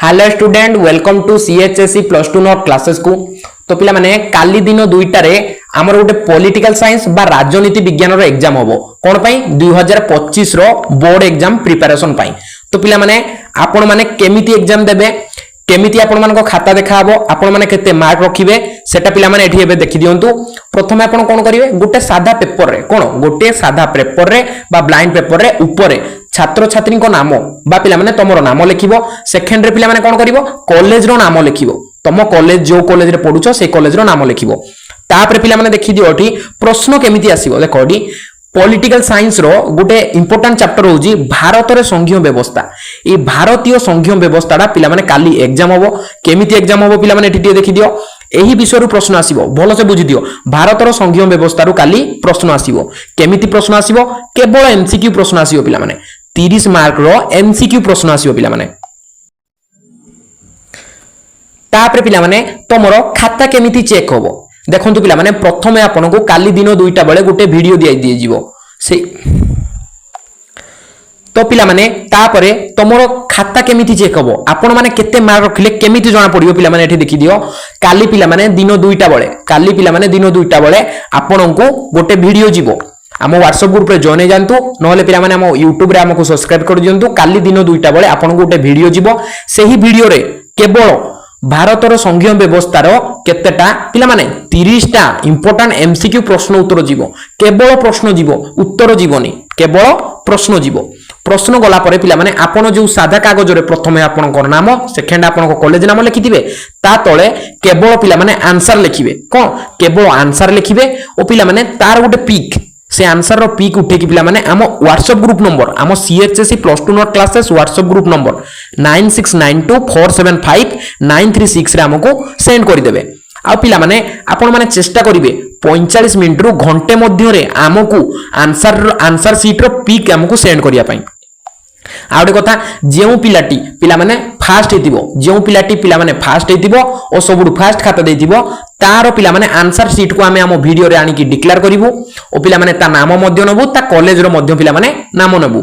Hello student welcome to CHSC plus two note classes को। तो पिला माने काली दिन दुईटारे आमर गोटे पॉलिटिकल साइंस बा राजनीति विज्ञान रो एग्जाम होबो कोन पई 2025 रो बोर्ड एग्जाम प्रिपरेशन पई। तो पिला माने आपण माने केमिति एग्जाम देबे केमिति आपण मानको खाता देखाबो आपण माने केते मार्क रखिबे सेटा पिला माने एठी एबे देखि दियंतु। प्रथमे आपण कोन करिवे गोटे सादा पेपर रे कोन गोटे सादा पेपर रे बा ब्लाइंड पेपर रे ऊपर छात्र छात्री को नाम बा पिला माने तमरो नाम लिखिबो। सेकेंड रे पिला माने कोन करिवो कॉलेज रो नाम लिखिबो तम कॉलेज जो कॉलेज रे पढुछो से कॉलेज रो नाम लिखिबो। तापर पिला माने देखि दियो एठी प्रश्न केमिति आसीबो देखो एठी पॉलिटिकल साइंस रो गोटे इंपोर्टेंट चैप्टर होजी भारत रे संघीय व्यवस्था। ए भारतीय संघीय व्यवस्थाडा पिला माने काली एग्जाम होबो केमिति एग्जाम होबो पिला माने एठी देखि दियो एही विषय रु प्रश्न आसीबो भलो से बुझि दियो। भारत रो संघीय व्यवस्था रु काली प्रश्न आसीबो केमिति प्रश्न आसीबो केवल एमसीक्यू प्रश्न आसीबो पिला माने 30 मार्क रो एमसीक्यू प्रश्न आसीबो पिला माने। तापर पिला माने तमरो खाता केमिति चेक होबो देखंतु पिला माने प्रथमे आपनको काली दिन दुईटा बेले गोटे वीडियो दिए जीवो से तो पिला माने तापरे तमरो खाता केमिति चेक होबो आपण माने केते मार्क रखिले केमिति जणा पडियो पिला माने एठी देखि दियो। काली पिला माने दिन दुईटा बेले काली पिला माने दिन दुईटा बेले आपनको गोटे वीडियो जीवो आम व्हाट्सएप ग्रुप रे जॉइन जानतु नहले पिला माने आम यूट्यूब रे हमको सब्सक्राइब कर दियंतु। काली दिन दुईटा बेले आपनको गोटे वीडियो जीवो सेही वीडियो रे केवल भारतर संघीय व्यवस्थार केतेटा पिला माने 30टा इंपोर्टेंट एमसीक्यू प्रश्न उत्तर जीवो केवल प्रश्न जीवो उत्तर जीवनी केवल प्रश्न जीवो। प्रश्न गला परे पिला माने आपण जो सादा कागज रे प्रथमे आपनकर नाम सेकेंड आपनको कॉलेज नाम लिखिथिबे ता तळे केवल पिला माने आंसर लिखिबे कोन केवल आंसर लिखिबे ओ पिला माने तार गोटे पिक से आंसर रो पिक उठे कि पिला माने आम व्हाट्सएप ग्रुप नंबर आम CHSC plus two note classes WhatsApp group number 9692475936 रे हमको सेंड कर देबे। आ पिला माने आपण माने चेष्टा करिवे 45 मिनिट रु घंटे मध्य रे हमको आंसर शीट रो पिक हमको सेंड करिया पई। आ गोटे कथा जेउ पिलाटी पिला माने फास्ट हेतिबो जेउ पिलाटी पिला माने फास्ट हेतिबो ओ सबुडु फास्ट खाता देतिबो तार पिला माने आंसर शीट को आमे हम वीडियो रे आनी की डिक्लेयर करिवो ओ पिला माने ता नाम मध्य नबु ता कॉलेज रो मध्य पिला माने नाम नबु।